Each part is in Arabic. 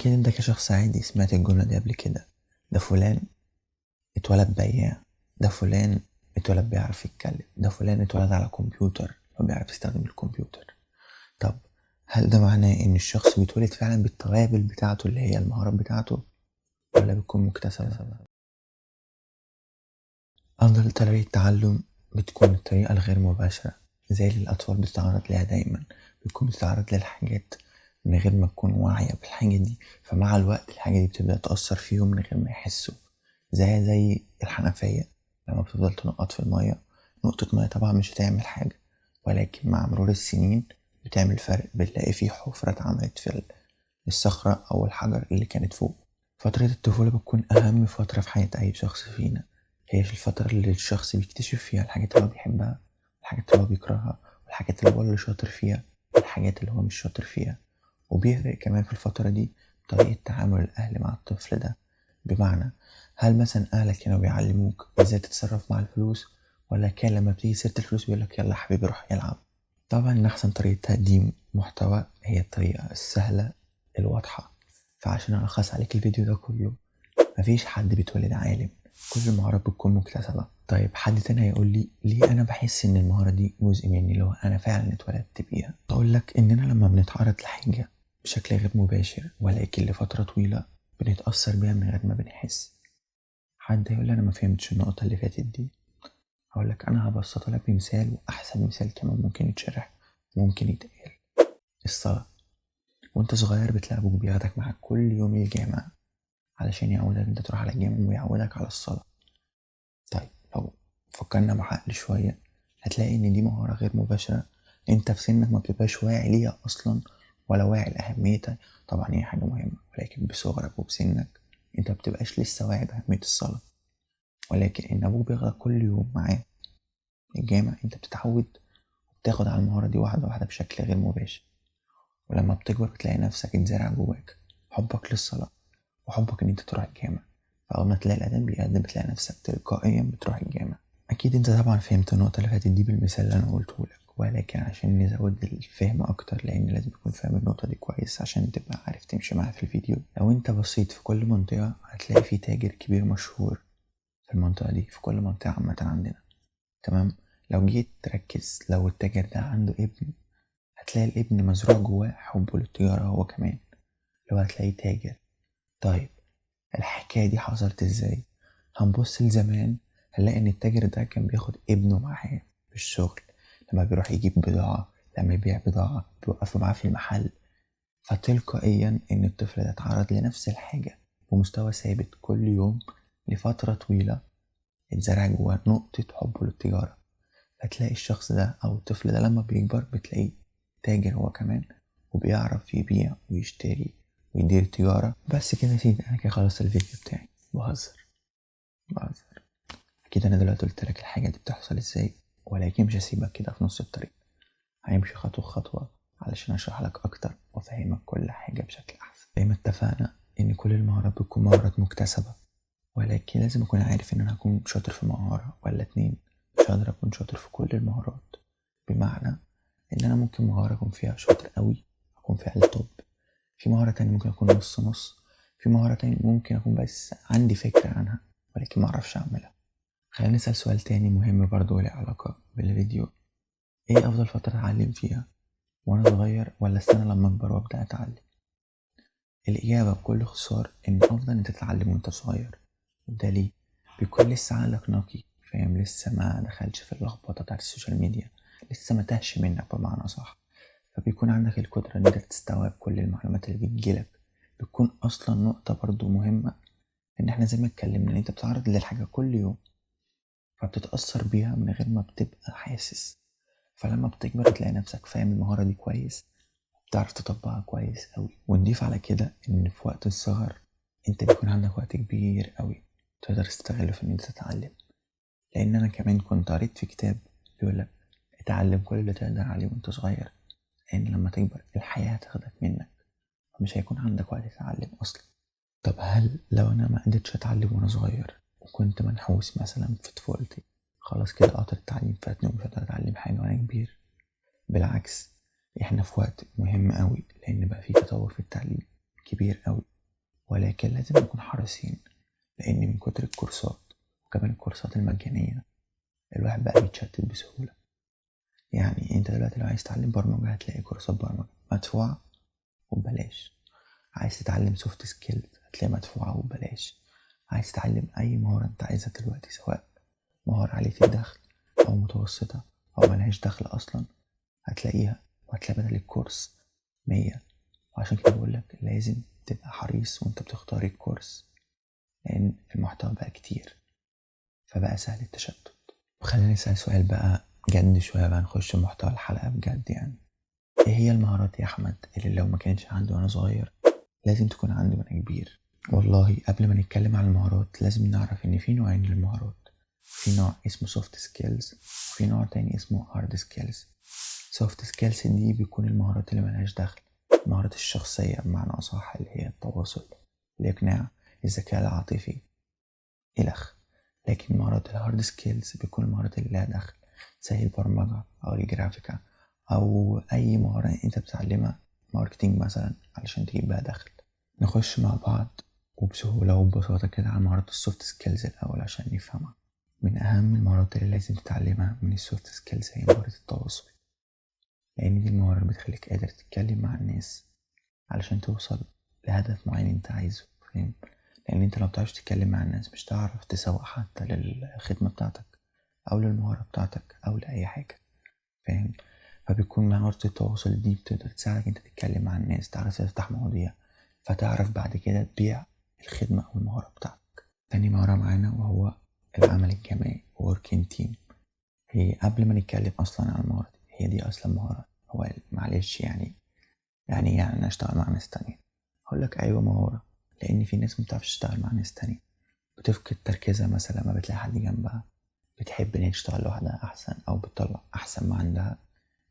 أكيد أنت كشخص عادي سمعت الجملة دي قبل كده. ده فلان اتولد بياع، ده فلان اتولد بيعرف يتكلم، ده فلان اتولد على كمبيوتر وبيعرف يستخدم الكمبيوتر. طب هل ده معناه إن الشخص بيتولد فعلا بالتوابل بتاعته اللي هي المهارات بتاعته، ولا بتكون مكتسبة؟ أفضل طريقة تعلم بتكون الطريقة الغير مباشرة، زي اللي الأطفال بتتعرض ليها دايما. بتكون بتتعرض للحاجات من غير ما تكون واعية بالحاجة دي، فمع الوقت الحاجة دي بتبدأ تأثر فيهم من غير ما يحسوا. زي الحنفية، لما بتفضل تنقط في المية، نقطة مية طبعا مش هتعمل حاجة، ولكن مع مرور السنين بتعمل فرق. بتلاقي فيه حفرة اتعملت في الصخرة أو الحجر اللي كانت فوق. فترة الطفولة بتكون أهم فترة في حياة أي شخص فينا. هي الفترة اللي الشخص بيكتشف فيها الحاجات اللي هو بيحبها، والحاجات اللي هو بيكرهها، والحاجات اللي هو اللي شاطر فيها، والحاجات اللي هو مش شاطر فيها. وبيفرق كمان في الفترة دي طريقة تعامل الأهل مع الطفل ده. بمعنى، هل مثلا أهلك كانوا بيعلموك إزاي تتصرف مع الفلوس، ولا كان لما بتيجي سيرة الفلوس بيقولك يلا حبيبي روح يلعب؟ طبعا إن أحسن طريقة تقديم محتوى هي الطريقة السهلة الواضحة. فعشان ألخص عليك الفيديو ده كله، مفيش حد بيتولد عالم، كل المهارات بتكون مكتسبة. طيب حد تاني هيقول لي ليه أنا بحس إن المهارة دي جزء مني، اللي هو أنا فعلا اتولدت بيها؟ أقول لك إننا لما بنتعرض لحاجة بشكل غير مباشر ولكن لفترة طويلة بنتأثر بيها من غير ما بنحس. حد هيقول لي أنا ما فهمتش النقطة اللي فاتت دي. أقول لك أنا هبسطها لك بمثال، وأحسن مثال كمان ممكن يتشرح ممكن يتقال. الصلاة. وانت صغير بتلاقي ابوك بياخدك معاك كل يوم الجامع علشان يعودك انت تروح على الجامع ويعودك على الصلاة. طيب لو فكرنا بعقل شوية هتلاقي ان دي مهارة غير مباشرة، انت في سنك ما بتبقاش واعي ليها اصلا ولا واعي لأهميتها. طبعا هي حاجة مهمة، ولكن بصغرك وبسنك انت ما بتبقاش لسه واعي بأهمية الصلاة. ولكن ان ابوك بياخدك كل يوم معاه الجامع انت بتتعود وبتاخد على المهارة دي واحدة واحدة بشكل غير مباشر. ولما بتكبر بتلاقي نفسك اتزرع جواك حبك للصلاة وحبك ان انت تروح الجامع. فاول ما تلاقي الاذان بيأذن بتلاقي نفسك تلقائيا بتروح الجامع. اكيد انت طبعا فهمت النقطة اللي فاتت دي بالمثال اللي انا قلته لك، ولكن عشان نزود الفهم اكتر، لان لازم تكون فاهم النقطة دي كويس عشان تبقى عارف تمشي معاها في الفيديو. لو انت بصيت في كل منطقة هتلاقي في تاجر كبير مشهور في المنطقة دي، في كل منطقة عامة عندنا. تمام. لو جيت تركز، لو التاجر ده عنده ابن هتلاقي الابن مزروع جواه حبه للتجارة هو كمان، لو هتلاقيه تاجر. طيب الحكاية دي حصلت ازاي؟ هنبص لزمان هنلاقي ان التاجر ده كان بياخد ابنه معاه في الشغل، لما بيروح يجيب بضاعة، لما يبيع بضاعة بيوقفوا معاه في المحل. فتلقائيا ان الطفل ده اتعرض لنفس الحاجة بمستوى ثابت كل يوم لفترة طويلة، اتزرع جواه نقطة حبه للتجارة. فتلاقي الشخص ده او الطفل ده لما بيكبر بتلاقيه تاجر هو كمان، وبيعرف يبيع ويشتري ويدير تجارة. بس كده يا سيدي أنا كده خلصت الفيديو بتاعي. بهزر. أكيد أنا دلوقتي قلت لك الحاجة دي بتحصل إزاي، ولكن مش هسيبك كده في نص الطريق. هنمشي خطوة خطوة علشان أشرح لك أكتر وأفهمك كل حاجة بشكل أحسن. زي ما اتفقنا إن كل المهارات بتكون مهارات مكتسبة، ولكن لازم أكون عارف إن أنا هكون شاطر في مهارة ولا اتنين، مش هقدر أكون شاطر في كل المهارات. بمعنى إن أنا ممكن مهارة أكون فيها شاطر قوي، أكون فيها التوب. في مهارة تانية ممكن أكون نص نص. في مهارة تانية ممكن أكون بس عندي فكرة عنها ولكن معرفش أعملها. خلينا نسأل سؤال تاني مهم برضه له علاقة بالفيديو. إيه أفضل فترة أتعلم فيها؟ وأنا صغير ولا استنى لما أكبر وأبدأ أتعلم؟ الإجابة بكل اختصار إن أفضل أنت تتعلم وأنت صغير. وده ليه؟ بيكون لسه عقلك نقي، فاهم، لسه ما دخلش في اللخبطة بتاعت السوشيال ميديا، لسه ما تهش منك بمعنى صح. فبيكون عندك القدرة إن أنت تستوعب كل المعلومات اللي بتجيلك. بتكون أصلا نقطة برضو مهمة إن إحنا زي ما اتكلمنا إن أنت بتعرض للحاجة كل يوم، فبتتأثر بيها من غير ما بتبقى حاسس. فلما بتكبر تلاقي نفسك فاهم المهارة دي كويس، بتعرف تطبقها كويس أوي. ونضيف على كده إن في وقت الصغر أنت بيكون عندك وقت كبير أوي تقدر تستغله في إن أنت تتعلم. لأن أنا كمان كنت قريت في كتاب بيقولك اتعلم كل اللي تقدر عليه وأنت صغير، لأن لما تكبر الحياة هتاخدك منك، مش هيكون عندك وقت تتعلم أصلا. طب هل لو أنا ما قدرتش أتعلم وأنا صغير وكنت منحوس مثلا في طفولتي، خلاص كده قطر التعليم فاتني ومش هقدر أتعلم حاجة وأنا كبير؟ بالعكس، إحنا في وقت مهم أوي لأن بقى في تطور في التعليم كبير أوي. ولكن لازم نكون حريصين، لأن من كتر الكورسات وكمان الكورسات المجانية الواحد بقى بيتشتت بسهولة. يعني انت دلوقتي لو عايز تتعلم برمجة هتلاقي كورسات برمجة مدفوعة وببلاش، عايز تتعلم سوفت سكيلز هتلاقي مدفوعة وببلاش، عايز تتعلم أي مهارة انت عايزها دلوقتي سواء مهارة عالية الدخل أو متوسطة أو ملهاش دخل أصلا هتلاقيها، وهتلاقي بدل الكورس 100. وعشان كده بقولك لازم تبقى حريص وانت بتختار الكورس، لأن المحتوى بقى كتير فبقى سهل التشتت. وخلينا نسأل سؤال بقى جد شوية، بقى نخش محتوى الحلقة بجد. يعني ايه هي المهارات يا أحمد اللي لو ما كانتش عندي وأنا صغير لازم تكون عندي وأنا كبير؟ والله قبل ما نتكلم عن المهارات لازم نعرف إن في نوعين للمهارات، في نوع اسمه soft skills وفي نوع تاني اسمه hard skills. soft skills دي بيكون المهارات اللي ملهاش دخل، المهارات الشخصية بمعنى أصح، اللي هي التواصل، الإقناع، الذكاء العاطفي إلخ. لكن مهارات الهارد سكيلز بيكون المهارات اللي لها دخل زي البرمجة أو الجرافيكا أو أي مهارة أنت بتتعلمها، ماركتينج مثلا، علشان تجيب بها دخل. نخش مع بعض وبسهولة وببساطة كده على مهارات السوفت سكيلز الأول عشان نفهمها. من أهم المهارات اللي لازم تتعلمها من السوفت سكيلز هي مهارة التواصل، لأن دي المهارة اللي بتخليك قادر تتكلم مع الناس علشان توصل لهدف معين أنت عايزه، فاهم؟ لأن أنت لو بتعرفش تتكلم مع الناس مش تعرف تسوق حتى للخدمة بتاعتك أو للمهارة بتاعتك أو لأي حاجة، فاهم؟ فبيكون مهارة التواصل دي بتقدر تساعدك أنت تتكلم مع الناس، تعرف تفتح مواضيع، فتعرف بعد كده تبيع الخدمة أو المهارة بتاعتك. تاني مهارة معانا وهو العمل الجماعي working team. هي قبل ما نتكلم أصلا عن المهارة دي، هي دي أصلا مهارة. هو معلش يعني أنا أشتغل مع ناس تانية؟ هقولك أيوة مهارة، لأن في ناس مبتعرفش تشتغل مع ناس تانية، بتفقد تركيزها مثلا لما بتلاقي حد جنبها، بتحب إن هي تشتغل لوحدها أحسن أو بتطلع أحسن ما عندها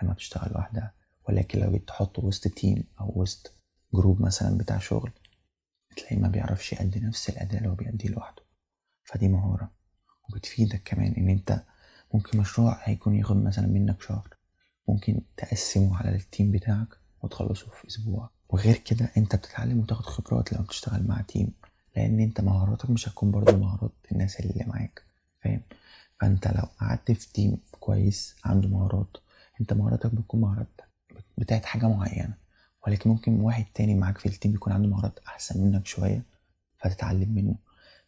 لما بتشتغل لوحدها. ولكن لو جيت تحطه وسط تيم أو وسط جروب مثلا بتاع شغل بتلاقيه ما بيعرفش يأدي نفس الأداء اللي هو بيأديه لوحده. فدي مهارة وبتفيدك كمان إن أنت ممكن مشروع هيكون ياخد مثلا منك شهر ممكن تقسمه على التيم بتاعك وتخلصه في أسبوع. وغير كده أنت بتتعلم وتاخد خبرات لما بتشتغل مع تيم، لأن أنت مهاراتك مش هتكون برضو مهارات الناس اللي معاك، فاهم؟ فأنت لو قعدت في تيم كويس عنده مهارات، أنت مهاراتك بتكون مهارات بتاعت حاجة معينة، ولكن ممكن واحد تاني معاك في التيم يكون عنده مهارات أحسن منك شوية فتتعلم منه،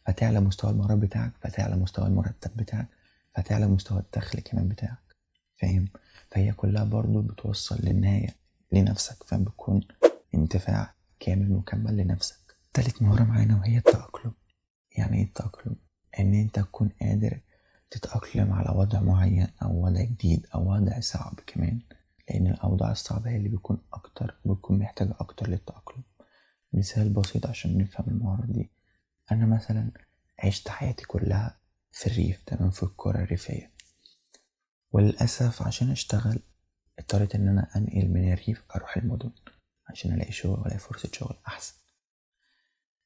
فتعلى مستوى المهارات بتاعك، فتعلى مستوى المرتب بتاعك، فتعلى مستوى الدخل كمان بتاعك، فاهم؟ فهي كلها برضو بتوصل للنهاية لنفسك، فاهم؟ بتكون انتفاع كامل مكمل لنفسك. تالت مهارة معانا وهي التأقلم. يعني ايه التأقلم؟ ان انت تكون قادر تتأقلم على وضع معين او وضع جديد او وضع صعب كمان، لان الاوضاع الصعبة هي اللي بتكون محتاجة اكتر للتأقلم. مثال بسيط عشان نفهم المهارة دي، انا مثلا عشت حياتي كلها في الريف، تمام، في القرى الريفية، وللأسف عشان أشتغل اضطريت إن أنا أنقل من الريف أروح المدن عشان ألاقي شغل وألاقي فرصة شغل أحسن.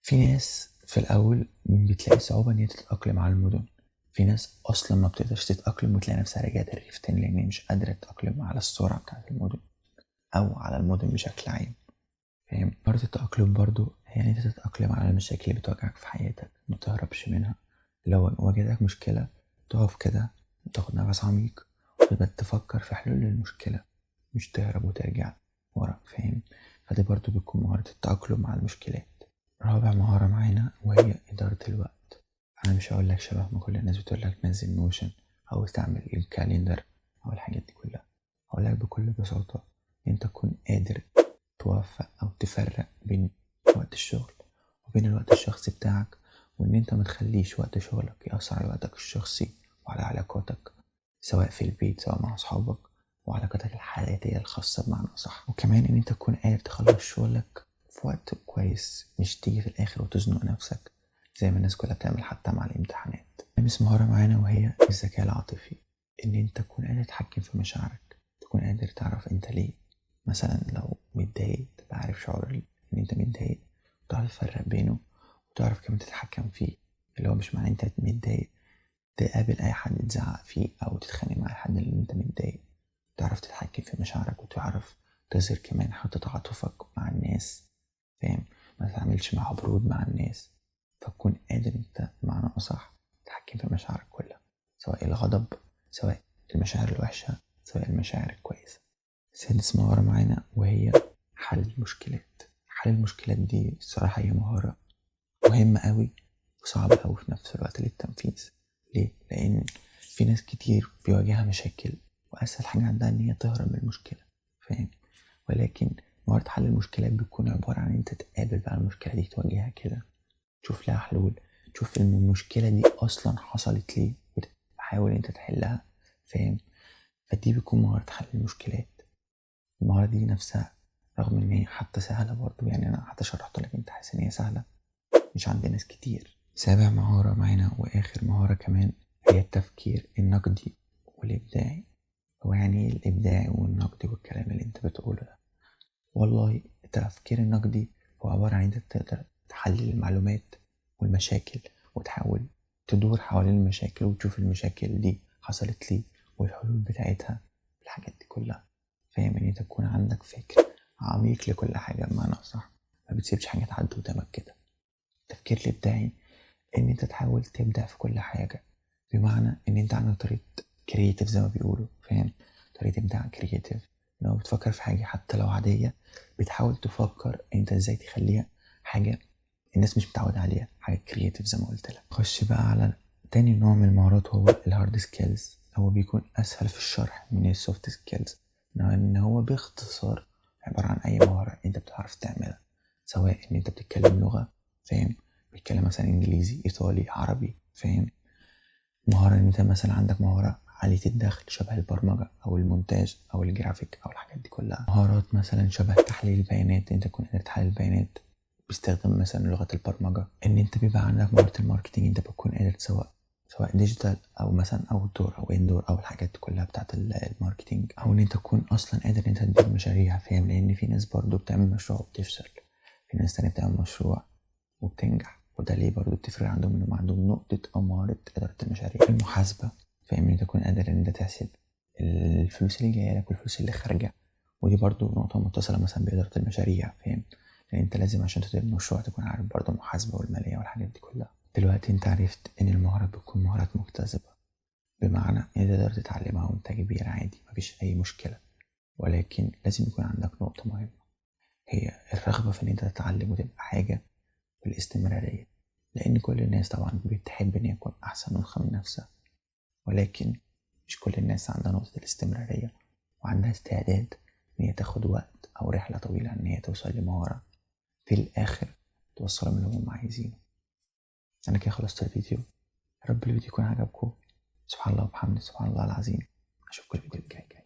في ناس في الأول بتلاقي صعوبة إن هي تتأقلم على المدن، في ناس أصلا ما بتقدرش تتأقلم وتلاقي نفسها رجعت الريف تاني لأن هي مش قادرة تتأقلم على السرعة بتاعت المدن أو على المدن بشكل عام، فاهم؟ برضه التأقلم برضه هي إن أنت تتأقلم على المشاكل اللي بتواجهك في حياتك، متهربش منها. لو واجهتك مشكلة تقف كده وتاخد نفس عميق وتبدأ تفكر في حلول للمشكلة، مش تهرب وترجع ورا، فاهم؟ فدي برضو بتكون مهارة التأقلم مع المشكلات. رابع مهارة معانا وهي إدارة الوقت. أنا مش هقولك شبه ما كل الناس بتقولك نزل نوشن أو تعمل الكاليندر أو الحاجات دي كلها، هقولك بكل بساطة أنت تكون قادر توفق أو تفرق بين وقت الشغل وبين الوقت الشخصي بتاعك، وإن أنت متخليش وقت شغلك يأثر على وقتك الشخصي وعلى علاقاتك سواء في البيت سواء مع أصحابك وعلاقاتك الحياتية الخاصة بمعنى أصح. وكمان إن أنت تكون قادر تخلص شغلك في وقت كويس، مش تيجي في الآخر وتزنق نفسك زي ما الناس كلها بتعمل حتى مع الامتحانات. خامس مهارة معانا وهي الذكاء العاطفي، إن أنت تكون قادر تتحكم في مشاعرك، تكون قادر تعرف أنت ليه مثلا لو متضايق تبقى عارف شعور إن أنت متضايق وتعرف تفرق بينه وتعرف كمان تتحكم فيه، اللي هو مش معنى أنت متضايق تقابل أي حد تزعق فيه أو تتخانق مع أي حد اللي أنت متضايق، تعرف تتحكم في مشاعرك وتعرف تظهر كمان حتى تعاطفك مع الناس، فاهم؟ ما تتعاملش مع برود مع الناس، فتكون قادر انت بمعنى أصح تتحكم في مشاعرك كلها، سواء الغضب، سواء المشاعر الوحشة، سواء المشاعر الكويسة. سادس مهارة معانا وهي حل المشكلات. حل المشكلات دي الصراحة هي مهارة مهمة قوي وصعبة قوي في نفس الوقت للتنفيذ. ليه؟ لأن في ناس كتير بيواجهها مشاكل وأسهل حاجة عندها إن هي تهرب من المشكلة، فاهم؟ ولكن مهارة حل المشكلات بتكون عبارة عن انت تقابل بقى المشكلة دي، تواجهها كده، تشوف لها حلول، تشوف ان المشكلة دي اصلا حصلت ليه وتحاول انت تحلها، فاهم؟ فدي بتكون مهارة حل المشكلات. المهارة دي نفسها رغم ان هي حتى سهلة برضو، يعني انا حتى شرحت لك انت حاسس ان هي سهلة، مش عند ناس كتير. سابع مهارة معانا واخر مهارة كمان هي التفكير النقدي والابداعي. هو يعني ايه الابداعي والنقدي والكلام اللي انت بتقوله ده؟ والله التفكير النقدي هو عبارة عن انت تقدر تحلل المعلومات والمشاكل وتحاول تدور حوالين المشاكل وتشوف المشاكل دي حصلت ليه والحلول بتاعتها، الحاجات دي كلها، فاهم؟ ان انت تكون عندك فكر عميق لكل حاجة بمعنى أصح، ما بتسيبش حاجة تعدي قدامك كده. التفكير الإبداعي ان انت تحاول تبدع في كل حاجة، بمعنى ان انت عندك طريقة كرياتيف زي ما بيقولوا، فاهم؟ طريقة ابداع كرياتيف، لو بتفكر في حاجة حتى لو عادية بتحاول تفكر انت ازاي تخليها حاجة الناس مش متعودة عليها، حاجة كرياتيف زي ما قلت لك. خش بقى على تاني نوع من المهارات وهو الهارد سكيلز. هو بيكون اسهل في الشرح من السوفت سكيلز، ان هو باختصار عبارة عن اي مهارة انت بتعرف تعملها، سواء ان انت بتتكلم لغة، فاهم؟ بتتكلم مثلا انجليزي، ايطالي، عربي، فاهم؟ مهارة ان انت مثلا عندك مهارة عالية الدخل شبه البرمجة او المونتاج او الجرافيك او الحاجات دي كلها. مهارات مثلا شبه تحليل البيانات، انت تكون قادر تحلل البيانات باستخدام مثلا لغة البرمجة. ان انت بيبقى عندك مهارة الماركتينج، انت بتكون قادر سواء ديجيتال او مثلا اوت دور او اندور او الحاجات كلها بتاعت الماركتينج، او ان انت تكون اصلا قادر ان انت تدير مشاريع، فاهم؟ لان في ناس برضو بتعمل مشروع وبتفشل، في ناس تانية بتعمل مشروع وبتنجح، وده ليه برضو بتفرق عندهم انهم عندهم نقطة او مهارة ادارة المشاريع. المحاسبة، فاهم؟ ان انت تكون قادر ان انت تحسب الفلوس اللي جاية لك والفلوس اللي خارجة، ودي برضو نقطة متصلة مثلا بإدارة المشاريع، فاهم؟ لأن أنت لازم عشان تدير مشروع تكون عارف برضو المحاسبة والمالية والحاجات دي كلها. دلوقتي أنت عرفت إن المهارات بتكون مهارات مكتسبة، بمعنى إن تقدر تتعلمها وأنت كبير عادي، مفيش أي مشكلة، ولكن لازم يكون عندك نقطة مهمة هي الرغبة في إن أنت تتعلم وتبقى حاجة بالاستمرارية. لأن كل الناس طبعا بتحب إن يكون أحسن نسخة من نفسها، ولكن مش كل الناس عندها نقطة الاستمرارية وعندها استعداد إن هي تاخد وقت أو رحلة طويلة إن هي توصل لمهارة في الآخر توصلهم اللي هم عايزينه. أنا كده خلصت الفيديو، يا رب الفيديو يكون عجبكم. سبحان الله وبحمده، سبحان الله العظيم. أشوفكم الفيديو الجاي.